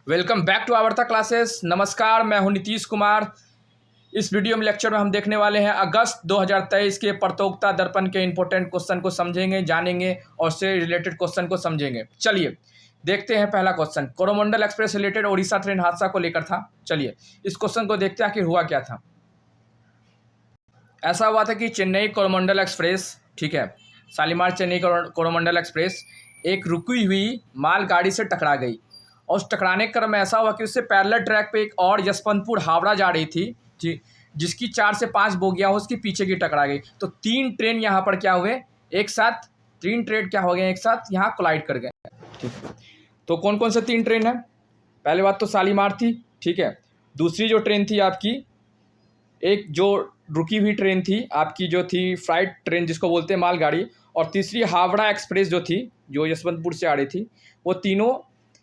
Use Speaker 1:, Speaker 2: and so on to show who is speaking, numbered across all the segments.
Speaker 1: Welcome back to आवर्ता classes. नमस्कार, मैं हूं नीतीश कुमार। इस वीडियो में लेक्चर में हम देखने वाले हैं अगस्त 2023 के प्रतियोगिता दर्पण के इंपॉर्टेंट क्वेश्चन को समझेंगे, जानेंगे और से रिलेटेड क्वेश्चन को समझेंगे। चलिए देखते हैं। पहला question Coromandel express related Odisha train हादसा को लेकर था। चलिए इस क्वेश्चन को देखते हैं आखिर हुआ क्या था। ऐसा हुआ था कि चेन्नई कोरोमंडल एक्सप्रेस, ठीक है, शालीमार चेन्नई कोरोमंडल एक्सप्रेस एक रुकी हुई मालगाड़ी से टकरा गई और उस टकराने के क्रम में ऐसा हुआ कि उससे पैरेलल ट्रैक पे एक और यशवंतपुर हावड़ा जा रही थी जी, जिसकी 4 से 5 बोगियाँ हो उसकी पीछे की टकरा गई। तो 3 ट्रेन यहाँ पर क्या हुए एक साथ, 3 ट्रेन क्या हो गए एक साथ यहाँ कोलाइड कर गए। ठीक, तो कौन कौन से 3 ट्रेन है? पहले बात तो शालीमार थी, ठीक है। दूसरी जो ट्रेन थी आपकी, एक जो रुकी हुई ट्रेन थी आपकी जो थी फ्राइट ट्रेन जिसको बोलते हैं मालगाड़ी, और तीसरी हावड़ा एक्सप्रेस जो थी जो यशवंतपुर से आ रही थी। वो तीनों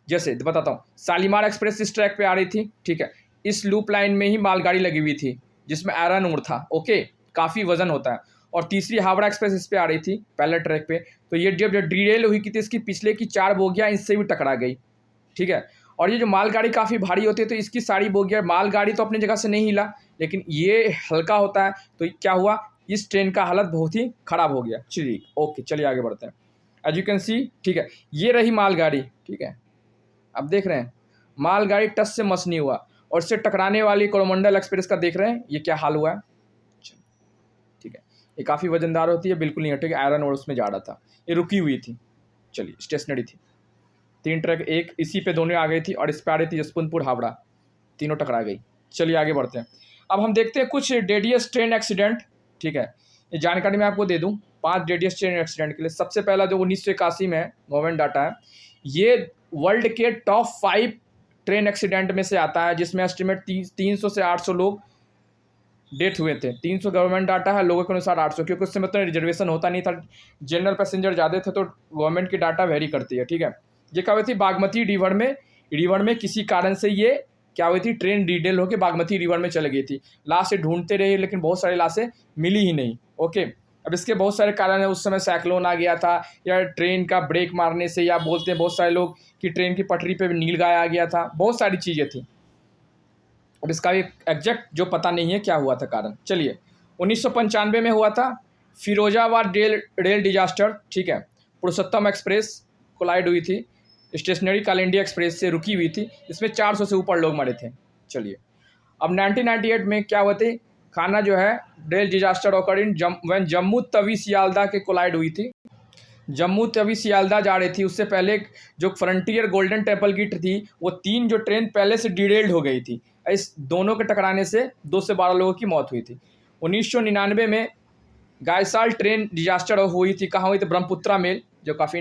Speaker 1: जैसे बताता हूँ, शालीमार एक्सप्रेस इस ट्रैक पे आ रही थी, ठीक है, इस लूप लाइन में ही मालगाड़ी लगी हुई थी जिसमें आयरन ओर था, ओके, काफ़ी वजन होता है। और तीसरी हावड़ा एक्सप्रेस इस पे आ रही थी पैरेलल ट्रैक पे। तो ये जब डिरेल हुई कि इसकी पिछले की 4 बोगियाँ इससे भी टकरा गई, ठीक है। और ये जो मालगाड़ी काफ़ी भारी होती है तो इसकी सारी बोगियाँ, मालगाड़ी तो अपनी जगह से नहीं हिला लेकिन ये हल्का होता है, तो क्या हुआ, इस ट्रेन का हालत बहुत ही ख़राब हो गया। चलिए ओके, चलिए आगे बढ़ते हैं। एज यू कैन सी, ठीक है, ये रही मालगाड़ी, ठीक है, अब देख रहे हैं मालगाड़ी टस से मस नहीं हुआ और इससे टकराने वाली कोरोमंडल एक्सप्रेस का देख रहे हैं ये क्या हाल हुआ है, ठीक है। ये काफ़ी वजनदार होती है, बिल्कुल नहीं हटेगी, आयरन और उसमें जा रहा था, ये रुकी हुई थी, चलिए स्टेशनरी थी। 3 ट्रक एक इसी पे दोनों आ गई थी और इस पे आ रही थी यशवंतपुर हावड़ा, तीनों टकरा गई। चलिए आगे बढ़ते हैं। अब हम देखते हैं कुछ डेडियस ट्रेन एक्सीडेंट, ठीक है, ये जानकारी मैं आपको दे दूं 5 डेडियस ट्रेन एक्सीडेंट के लिए। सबसे पहला जो 1981 में गवर्नमेंट डाटा है, ये वर्ल्ड के टॉप 5 ट्रेन एक्सीडेंट में से आता है, जिसमें एस्टिमेट 300 से 800 लोग डेथ हुए थे। 300 गवर्नमेंट डाटा है, लोगों के अनुसार 800, क्योंकि उस समय तो रिजर्वेशन होता नहीं था, जनरल पैसेंजर ज़्यादा थे तो गवर्नमेंट की डाटा वेरी करती है, ठीक है। ये क्या हुई थी बागमती रिवर में किसी कारण से ये क्या हुई थी, ट्रेन डिटेल होकर बागमती रिवर में चली गई थी। लाशें ढूंढते रहे लेकिन बहुत सारी लाशें मिली ही नहीं, ओके। अब इसके बहुत सारे कारण है, उस समय साइक्लोन आ गया था या ट्रेन का ब्रेक मारने से, या बोलते हैं बहुत सारे लोग कि ट्रेन की पटरी पे नीलगाय आ गया था, बहुत सारी चीज़ें थी। अब इसका भी एग्जैक्ट जो पता नहीं है क्या हुआ था कारण। चलिए 1995 में हुआ था फिरोजाबाद रेल डिजास्टर, ठीक है। पुरुषोत्तम एक्सप्रेस कोलाइड हुई थी स्टेशनरी कालिंडी एक्सप्रेस से, रुकी हुई थी, इसमें 400 से ऊपर लोग मरे थे। चलिए अब 1998 में क्या हुआ थी, खाना जो है rail disaster occur in Jammu Tawi Sealdah के कोलाइड हुई थी। जम्मू तवी सियालदा जा रही थी, उससे पहले जो फ्रंटियर गोल्डन टेम्पल की थी वो 3 जो ट्रेन पहले से डिरेल्ड हो गई थी। इस दोनों के टकराने से 2 से 12 लोगों की मौत हुई थी। 1999 में गायसाल ट्रेन डिजास्टर हुई थी, कहाँ हुई थी, ब्रह्मपुत्रा मेल, जो काफ़ी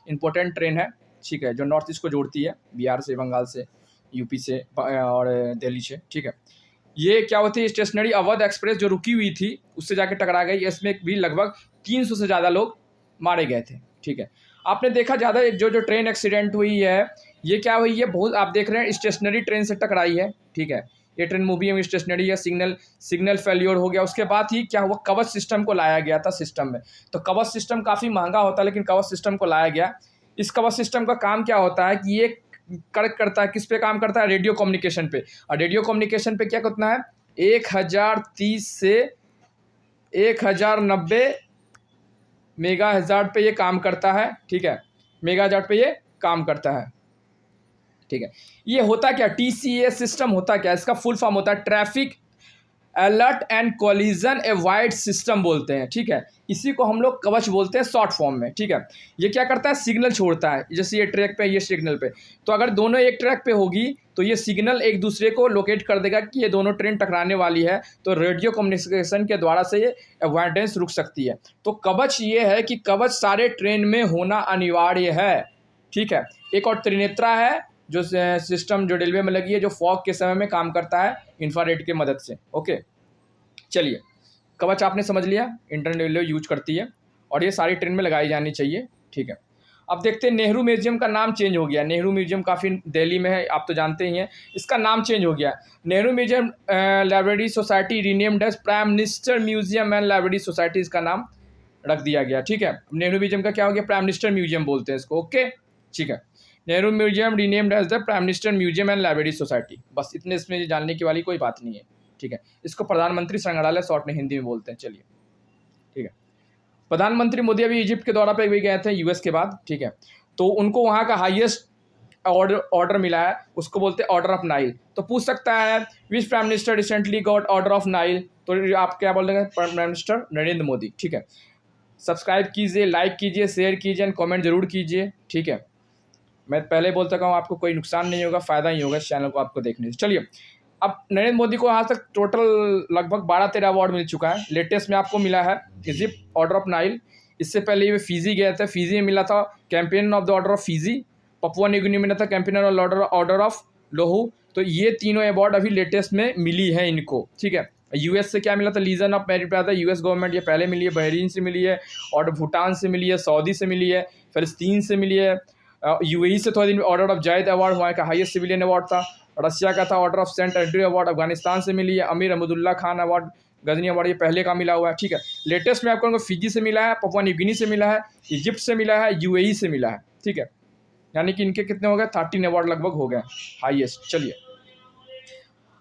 Speaker 1: इम्पोर्टेंट ट्रेन है, ठीक है, जो नॉर्थ ईस्ट को जोड़ती है, बिहार से, बंगाल से, यूपी से और दिल्ली से, ठीक है। ये क्या होती है स्टेशनरी अवध एक्सप्रेस जो रुकी हुई थी उससे जाके टकरा गई, इसमें भी लगभग 300 से ज़्यादा लोग मारे गए थे, ठीक है। आपने देखा ज़्यादा जो ट्रेन एक्सीडेंट हुई है ये क्या हुई है, बहुत आप देख रहे हैं स्टेशनरी ट्रेन से टकराई है, ठीक है। ये ट्रेन मूवी में स्टेशनरी है, सिग्नल फेल्योर हो गया, उसके बाद ही क्या हुआ, कवच सिस्टम को लाया गया था सिस्टम में। तो कवच सिस्टम काफ़ी महंगा होता है लेकिन कवच सिस्टम को लाया गया। इस कवच सिस्टम का काम क्या होता है कि ये करेक्ट करता है, किस पे काम करता है, रेडियो कम्युनिकेशन पे। और रेडियो कम्युनिकेशन पे क्या कितना है, 1030 से 1090 मेगा हज़ार्ड पे ये काम करता है, ठीक है, मेगा हज़ार्ड पे ये काम करता है, ठीक है। ये होता क्या, TCA सिस्टम होता क्या, इसका फुल फॉर्म होता है traffic alert and collision avoid system बोलते हैं, ठीक है। इसी को हम लोग कवच बोलते हैं शॉर्ट फॉर्म में, ठीक है। ये क्या करता है, सिग्नल छोड़ता है, जैसे ये ट्रैक पे, ये सिग्नल पे, तो अगर दोनों एक ट्रैक पे होगी तो ये सिग्नल एक दूसरे को लोकेट कर देगा कि ये दोनों ट्रेन टकराने वाली है, तो रेडियो कम्युनिकेशन के द्वारा से ये अवॉइडेंस रुक सकती है। तो कवच ये है कि कवच सारे ट्रेन में होना अनिवार्य है, ठीक है। एक और त्रिनेत्रा है जो सिस्टम जो रेलवे में लगी है, जो फॉग के समय में काम करता है इंफ्रारेड की मदद से, ओके। चलिए कवच आपने समझ लिया, इंडियन रेलवे यूज करती है और ये सारी ट्रेन में लगाई जानी चाहिए, ठीक है। अब देखते हैं नेहरू म्यूजियम का नाम चेंज हो गया। नेहरू म्यूजियम काफ़ी दिल्ली में है, आप तो जानते ही हैं, इसका नाम चेंज हो गया। Nehru museum library society renamed as prime minister museum and library society, इसका नाम रख दिया गया, ठीक है। नेहरू म्यूजियम का क्या हो गया, प्राइम मिनिस्टर म्यूजियम बोलते हैं इसको, ओके, ठीक है। Nehru museum renamed as the prime minister museum and library society. बस इतने इसमें जानने की वाली कोई बात नहीं है, ठीक है। इसको प्रधानमंत्री संग्रहालय शॉर्ट में हिंदी में बोलते हैं। चलिए, ठीक है। प्रधानमंत्री मोदी अभी इजिप्ट के दौरा पे भी गए थे यूएस के बाद, ठीक है। तो उनको वहाँ का हाईएस्ट ऑर्डर मिला है, उसको बोलते हैं ऑर्डर ऑफ नाइल। तो पूछ सकता है which prime minister recently got order of Nile, तो आप क्या बोल रहे हैं? प्राइम मिनिस्टर नरेंद्र मोदी, ठीक है। सब्सक्राइब कीजिए, लाइक कीजिए, शेयर कीजिए एंड कमेंट जरूर कीजिए, ठीक है। मैं पहले बोल सका हूँ, आपको कोई नुकसान नहीं होगा, फ़ायदा ही होगा इस चैनल को आपको देखने से। चलिए, अब नरेंद्र मोदी को आज तक टोटल लगभग 12-13 अवार्ड मिल चुका है। लेटेस्ट में आपको मिला है इजिप्ट ऑर्डर ऑफ नाइल। इससे पहले ये फिजी गए थे, फिजी में मिला था companion of the order of Fiji. Papua New Guinea में मिला था कैंपियन ऑफ ऑर्डर ऑफ लोहू। तो ये तीनों अवार्ड अभी लेटेस्ट में मिली है इनको, ठीक है। यूएस से क्या मिला था? लीजन ऑफ मेरिट मिला था यूएस गवर्नमेंट, ये पहले मिली है। बहरीन से मिली है, और भूटान से मिली है, सऊदी से मिली है, फिलिस्तीन से मिली है। यूएई से थोड़ा दिन ऑर्डर ऑफ जायद अवार्ड वहाँ का हाईएस्ट सिविलियन अवार्ड था। रशिया का था order of Saint Andrew award. Afghanistan से मिली है अमीर अहमदुल्ला खान अवार्ड, गजनी अवार्ड, ये पहले का मिला हुआ है, ठीक है। लेटेस्ट में आपको फिजी से मिला है, पपुआ न्यू गिनी से मिला है, इजिप्ट से मिला है, यूएई से मिला है, ठीक है। यानी कि इनके कितने हो गए? 13 अवार्ड लगभग हो गए हाईएस्ट। चलिए,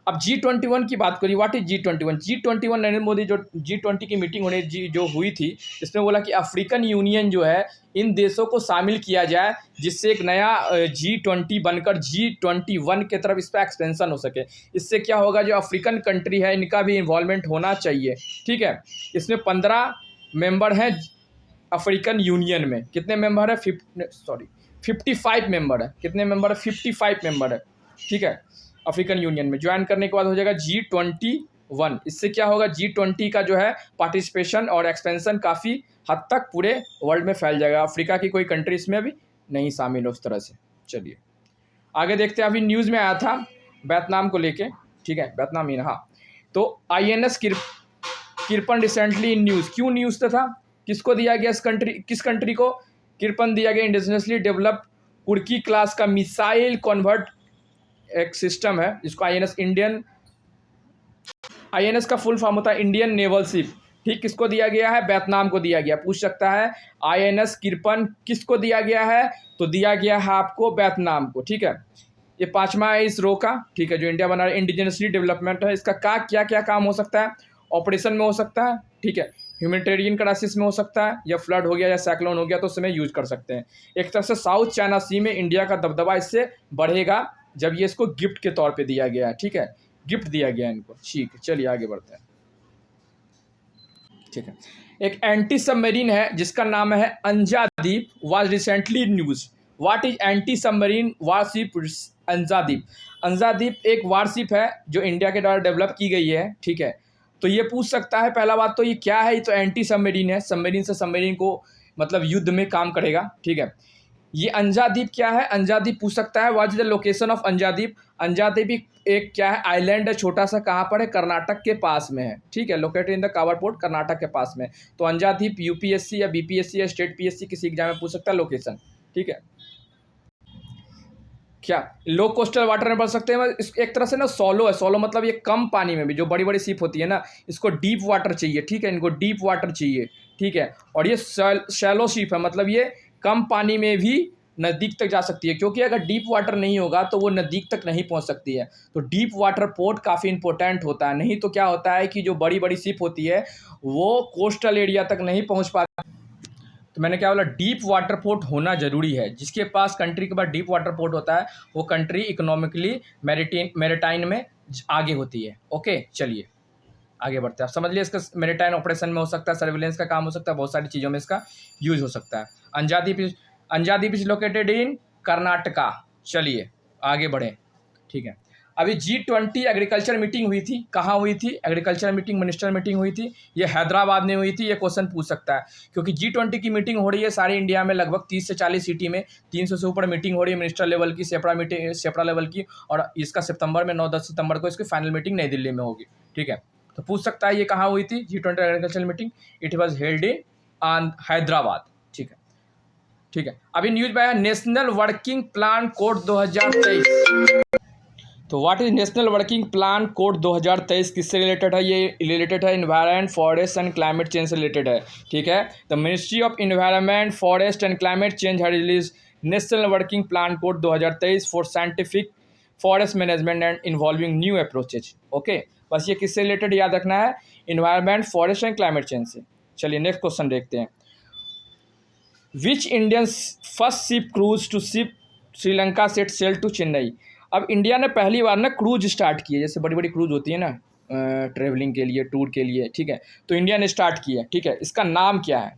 Speaker 1: अब G21 की बात करिए। What is G21? G21 Narendra Modi जो G20 की मीटिंग होने जो हुई थी, इसमें बोला कि अफ्रीकन यूनियन जो है इन देशों को शामिल किया जाए, जिससे एक नया G20 बनकर G21 के तरफ इस पर एक्सपेंशन हो सके। इससे क्या होगा, जो अफ्रीकन कंट्री है इनका भी इन्वॉल्वमेंट होना चाहिए, ठीक है। इसमें 15 मेंबर हैं अफ्रीकन यूनियन में। कितने मेंबर है? 55 मेंबर है। कितने मेंबर है? 55 मेंबर है, ठीक है। अफ्रीकन यूनियन में ज्वाइन करने के बाद हो जाएगा G21। इससे क्या होगा, G20 का जो है पार्टिसिपेशन और एक्सपेंशन काफ़ी हद तक पूरे वर्ल्ड में फैल जाएगा। अफ्रीका की कोई कंट्री इसमें अभी नहीं शामिल हो उस तरह से। चलिए आगे देखते हैं। अभी न्यूज़ में आया था वियतनाम को लेके, ठीक है, वियतनाम ही ना, हाँ। तो INS Kirpan recently in news. क्यों न्यूज़ था? किसको दिया गया? किस कंट्री को किरपन दिया गया? इंडिजिनसली डेवलप्ड कुर्की क्लास का मिसाइल कन्वर्ट एक सिस्टम है जिसको INS का फुल फॉर्म होता है इंडियन नेवल शिप, ठीक। किसको दिया गया है? वियतनाम को दिया गया। पूछ सकता है INS किरपन किसको दिया गया है? तो दिया गया है आपको वियतनाम को, ठीक है। ये 5वां है इस रो का, ठीक है, जो इंडिया बना रहा है। इंडिजिनसली डेवलपमेंट है। इसका क्या क्या काम हो सकता है? ऑपरेशन में हो सकता है, ठीक है। ह्यूमैनिटेरियन क्राइसिस में हो सकता है, या फ्लड हो गया या साइक्लोन हो गया तो उसमें यूज कर सकते हैं। एक तरह से साउथ चाइना सी में इंडिया का दबदबा इससे बढ़ेगा जब ये इसको गिफ्ट के तौर पे दिया गया है, ठीक है। गिफ्ट दिया गया है इनको, ठीक है। चलिए आगे बढ़ते हैं, ठीक है। एक एंटी सबमरीन है जिसका नाम है Anjadip, was recently news. What is anti submarine warship Anjadip? Anjadip एक वारशिप है जो इंडिया के द्वारा डेवलप की गई है, ठीक है। तो ये पूछ सकता है, पहला बात तो ये क्या है? ये तो एंटी सबमरीन है, सबमरीन से सबमरीन को मतलब युद्ध में काम करेगा, ठीक है। ये अंजादीप क्या है? अंजादीप पूछ सकता है what is the location of Anjadip. Anjadip एक क्या है? आइलैंड है, छोटा सा। कहाँ पर है? कर्नाटक के पास में है, ठीक है। Located in the Karwar port, Karnataka के पास में। तो अंजादीप UPSC या BPSC या स्टेट PSC किसी एग्जाम में पूछ सकता है लोकेशन, ठीक है। क्या लो कोस्टल वाटर में बढ़ सकते हैं? एक तरह से ना सॉलो है। सॉलो मतलब ये कम पानी में भी, जो बड़ी बड़ी शिप होती है ना, इसको डीप वाटर चाहिए, ठीक है। इनको डीप वाटर चाहिए, ठीक है। और ये शैलो शिप है, मतलब ये कम पानी में भी नज़दीक तक जा सकती है, क्योंकि अगर डीप वाटर नहीं होगा तो वो नज़दीक तक नहीं पहुंच सकती है। तो डीप वाटर पोर्ट काफ़ी इंपॉर्टेंट होता है। नहीं तो क्या होता है कि जो बड़ी बड़ी शिप होती है वो कोस्टल एरिया तक नहीं पहुंच पाती। तो मैंने क्या बोला? डीप वाटर पोर्ट होना ज़रूरी है। जिसके पास, कंट्री के पास डीप वाटर पोर्ट होता है वो कंट्री इकोनॉमिकली मैरिटाइन में आगे होती है। ओके, चलिए आगे बढ़ते हैं। आप समझ लिए, इसका मैरिटाइन ऑपरेशन में हो सकता है, सर्विलेंस का काम हो सकता है, बहुत सारी चीज़ों में इसका यूज हो सकता है। अंजादीप इज लोकेटेड इन कर्नाटका। चलिए आगे बढ़ें, ठीक है। अभी G20 एग्रीकल्चर मीटिंग हुई थी। कहाँ हुई थी? एग्रीकल्चर मीटिंग, मिनिस्टर मीटिंग हुई थी। ये हैदराबाद में हुई थी। ये क्वेश्चन पूछ सकता है क्योंकि G20 की मीटिंग हो रही है सारी इंडिया में, लगभग 30 से 40 सिटी में 300 से ऊपर मीटिंग हो रही है मिनिस्टर लेवल की, सेपरा लेवल की। और इसका सितंबर में 9-10 सितंबर को इसकी फाइनल मीटिंग नई दिल्ली में होगी, ठीक है। तो पूछ सकता है ये कहाँ हुई थी G20 agriculture meeting? It was held in Hyderabad, ठीक है, ठीक है। अभी न्यूज में आया नेशनल वर्किंग प्लान कोड 2023। तो what is national working plan code 2023? किससे रिलेटेड है? ये रिलेटेड है environment, forest and climate change से रिलेटेड है, ठीक है। The ministry of environment, forest and climate change है release national working plan code 2023 for scientific forest management and involving new approaches. Okay, बस ये किससे रिलेटेड याद रखना है, environment, forest and climate change से। चलिए नेक्स्ट क्वेश्चन देखते हैं। Which Indian first ship cruise to ship Sri Lanka set sail to Chennai. अब इंडिया ने पहली बार ना क्रूज स्टार्ट की है, जैसे बड़ी बड़ी क्रूज होती है ना ट्रेवलिंग के लिए, टूर के लिए, ठीक है, तो इंडिया ने स्टार्ट की है, ठीक है। इसका नाम क्या है?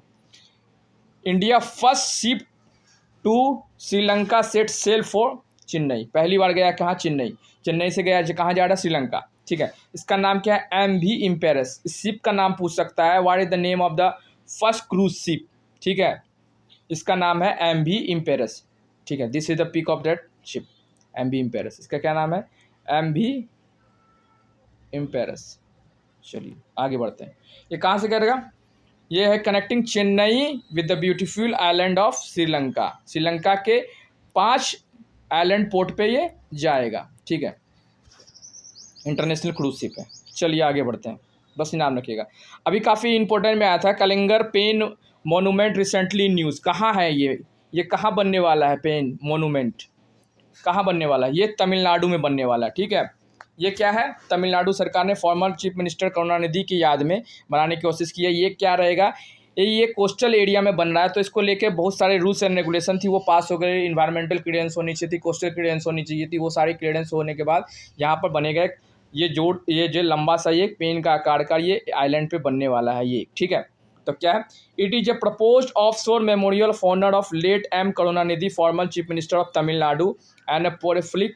Speaker 1: India first ship to Sri Lanka set sail for Chennai. पहली बार गया कहाँ? चेन्नई। चेन्नई से गया कहाँ जा रहा है? श्रीलंका, ठीक है। इसका नाम क्या है? MV इम्पेरस। इस शिप का नाम पूछ सकता है, what is the name of the first cruise ship, ठीक है। इसका नाम है MV इम्पेरस, ठीक है। This is the pic of that ship, MV Empress. इसका क्या नाम है? MV इम्पेरस। चलिए आगे बढ़ते हैं। ये कहाँ से करेगा? ये है connecting Chennai with the beautiful island of Sri Lanka. Sri Lanka के 5 आइलैंड पोर्ट पे ये जाएगा, ठीक है। इंटरनेशनल क्रूज शिप है। चलिए आगे बढ़ते हैं, बस नाम रखिएगा। अभी काफ़ी इंपॉर्टेंट में आया था, कलिंगर पेन मोनूमेंट रिसेंटली न्यूज़। कहाँ है ये कहाँ बनने वाला है? पेन मोनूमेंट कहाँ बनने वाला है? ये तमिलनाडु में बनने वाला है, ठीक है। ये क्या है? तमिलनाडु सरकार ने फॉर्मर चीफ मिनिस्टर करुणानिधि की याद में बनाने की कोशिश की है। ये क्या रहेगा? ये कोस्टल एरिया में बन रहा है, तो इसको लेके बहुत सारे रूल्स एंड रेगुलेशन थी, वो पास हो गए। इन्वायरमेंटल क्लियरेंस होनी चाहिए थी, कोस्टल क्लियरेंस होनी चाहिए थी, वो सारी क्लियरेंस होने के बाद यहाँ पर बनेगा ये जो लंबा सा ये पेन का आकार का ये आइलैंड पे बनने वाला है ये, ठीक है। तो क्या है? It is a proposed of shore memorial of honour of late M Karunanidhi, former chief minister of Tamil Nadu and a prolific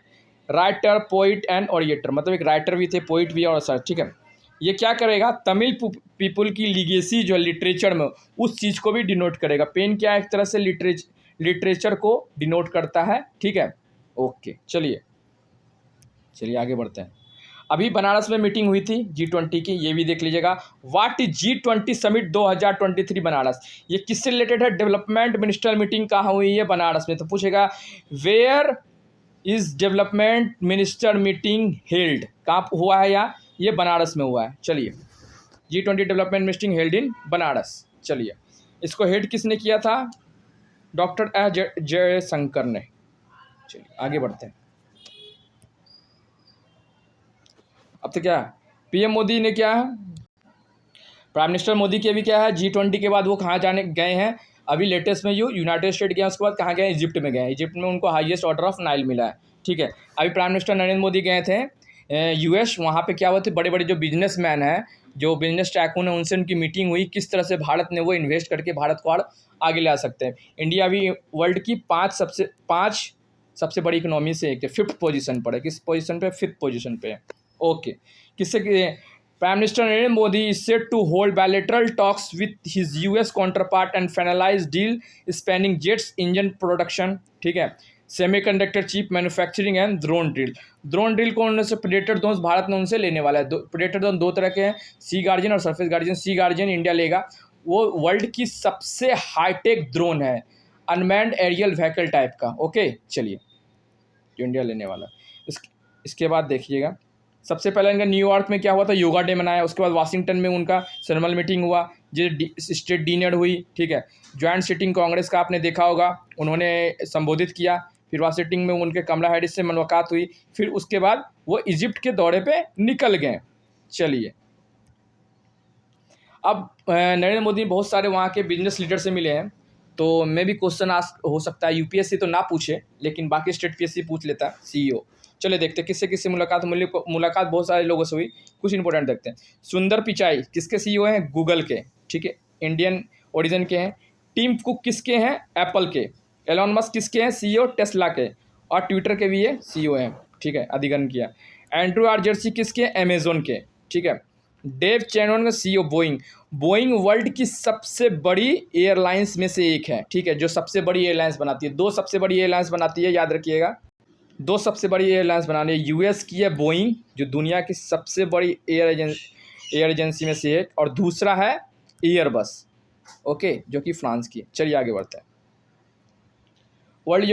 Speaker 1: writer, poet and orator. मतलब एक राइटर भी थे, पोइट भी और सर, ठीक है। ये क्या करेगा? तमिल पीपल की लीगेसी जो लिटरेचर में, उस चीज़ को भी डिनोट करेगा। पेन क्या है? एक तरह से लिटरेचर को डिनोट करता है, ठीक है। ओके, चलिए आगे बढ़ते हैं। अभी बनारस में मीटिंग हुई थी G20 की, ये भी देख लीजिएगा। What is G20 summit 2023 Banaras. ये किससे रिलेटेड है? डेवलपमेंट मिनिस्टर मीटिंग कहाँ हुई है? बनारस में। तो पूछेगा where is development minister meeting held, कहाँ हुआ है? यहाँ ये बनारस में हुआ है। चलिए, G20 development meeting held in Banaras. चलिए, इसको हेड किसने किया था? डॉक्टर जयशंकर ने। चलिए आगे बढ़ते हैं। अब तो क्या PM मोदी ने क्या है? प्राइम मिनिस्टर मोदी के भी क्या है? G20 के बाद वो कहाँ जाने गए हैं? अभी लेटेस्ट में यूनाइटेड स्टेट गए, उसके बाद कहाँ गए? इजिप्ट में गए। इजिप्ट में उनको हाईएस्ट ऑर्डर ऑफ नाइल मिला है, ठीक है। अभी प्राइम मिनिस्टर नरेंद्र मोदी गए थे US। वहाँ पे क्या हुआ थे? बड़े बड़े जो बिजनेसमैन हैं, जो बिजनेस टाइकून है, उनसे उनकी मीटिंग हुई, किस तरह से भारत ने वो इन्वेस्ट करके भारत को और आगे ला सकते हैं। इंडिया अभी वर्ल्ड की 5 सबसे बड़ी इकोनॉमी से एक 5th पोजीशन पर है। किस पोजीशन पे? 5th पोजीशन पे है। ओके, किससे? Prime minister Narendra Modi is set to hold bilateral talks with his US counterpart and finalize deal spanning jets engine production, ठीक है, semiconductor chip manufacturing and drone deal को उनसे प्रेडेटर ड्रोन भारत ने उनसे लेने वाला है। प्रेडेटर ड्रोन 2 तरह के हैं, सी गार्जियन और सरफेस गार्जियन। सी गार्जियन इंडिया लेगा, वो वर्ल्ड की सबसे हाईटेक ड्रोन है, अनमैन्ड एरियल व्हीकल टाइप का। ओके, चलिए, जो इंडिया लेने वाला है। इसके बाद देखिएगा, सबसे पहले इनका न्यूयॉर्क में क्या हुआ था? योगा डे मनाया। उसके बाद वाशिंगटन में उनका सर्मल मीटिंग हुआ, जो स्टेट डिनर हुई, ठीक है। ज्वाइंट सिटिंग कांग्रेस का आपने देखा होगा, उन्होंने संबोधित किया। फिर वाशिंगटन में उनके कमला हैरिस से मुलाकात हुई। फिर उसके बाद वो इजिप्ट के दौरे पे निकल गए। चलिए, अब नरेंद्र मोदी बहुत सारे वहाँ के बिजनेस लीडर से मिले हैं, तो मैं भी क्वेश्चन आस्क हो सकता है, UPSC तो ना पूछे, लेकिन बाकी स्टेट PSC पूछ लेता है, CEO। चलिए देखते हैं किससे किससे मुलाकात बहुत सारे लोगों से हुई, कुछ इंपॉर्टेंट देखते हैं। सुंदर पिचाई किसके CEO हैं? गूगल के, ठीक है, इंडियन ओरिजिन के हैं। टिम कुक किसके हैं? एप्पल के। एलॉन मस्क किसके हैं? CEO टेस्ला के, और ट्विटर के भी ये CEO हैं, ठीक है, अधिग्रहण किया। एंड्रू आर जर्सी किसके? अमेजोन के, ठीक है। डेव चैनोन का CEO बोइंग वर्ल्ड की सबसे बड़ी एयरलाइंस में से एक है, ठीक है, जो सबसे बड़ी एयरलाइंस बनाती है। 2 सबसे बड़ी एयरलाइंस बनाती है, याद रखिएगा। 2 सबसे बड़ी एयरलाइंस बनाने, US की है बोइंग, जो दुनिया की सबसे बड़ी एयर एजेंसी में से एक, और दूसरा है एयरबस, ओके, जो कि फ्रांस की है। चलिए आगे बढ़ते हैं। वर्ल्ड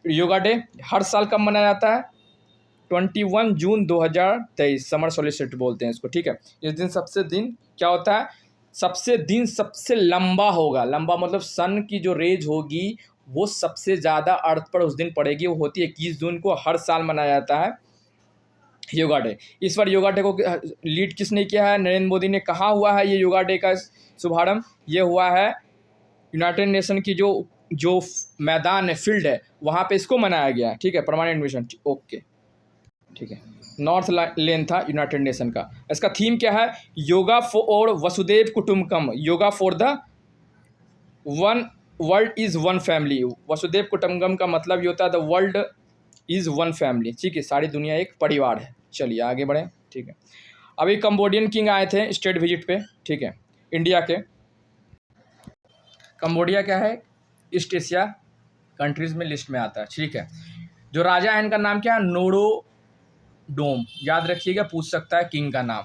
Speaker 1: योगा डे हर साल कब मनाया जाता है? 21 जून 2023, समर सोलिस्टिट बोलते हैं इसको, ठीक है। इस दिन क्या होता है? सबसे लंबा होगा। लंबा मतलब सन की जो रेज होगी वो सबसे ज़्यादा अर्थ पर उस दिन पड़ेगी। वो होती है 21 जून को, हर साल मनाया जाता है योगा डे। इस बार योगा डे को लीड किसने किया है? नरेंद्र मोदी ने कहा हुआ है ये योगा डे का शुभारंभ ये हुआ है यूनाइटेड नेशन की जो मैदान है, फील्ड है, वहाँ पे इसको मनाया गया है। ठीक है, परमानेंट मिशन। ओके, ठीक है, नॉर्थ लेन था यूनाइटेड नेशन का। इसका थीम क्या है? योगा फॉर वसुदेव कुटुम्बकम, yoga for the one world is one family. वसुदेव कुटुम्बकम का मतलब ये होता है the world is one family. ठीक है, सारी दुनिया एक परिवार है। चलिए आगे बढ़ें। ठीक है, अभी कंबोडियन किंग आए थे स्टेट विजिट पे। ठीक है, इंडिया के। कंबोडिया क्या है? ईस्ट एशिया कंट्रीज़ में लिस्ट में आता है। ठीक है, जो राजा है इनका नाम क्या है? नोरोडोम। याद रखिएगा, पूछ सकता है किंग का नाम।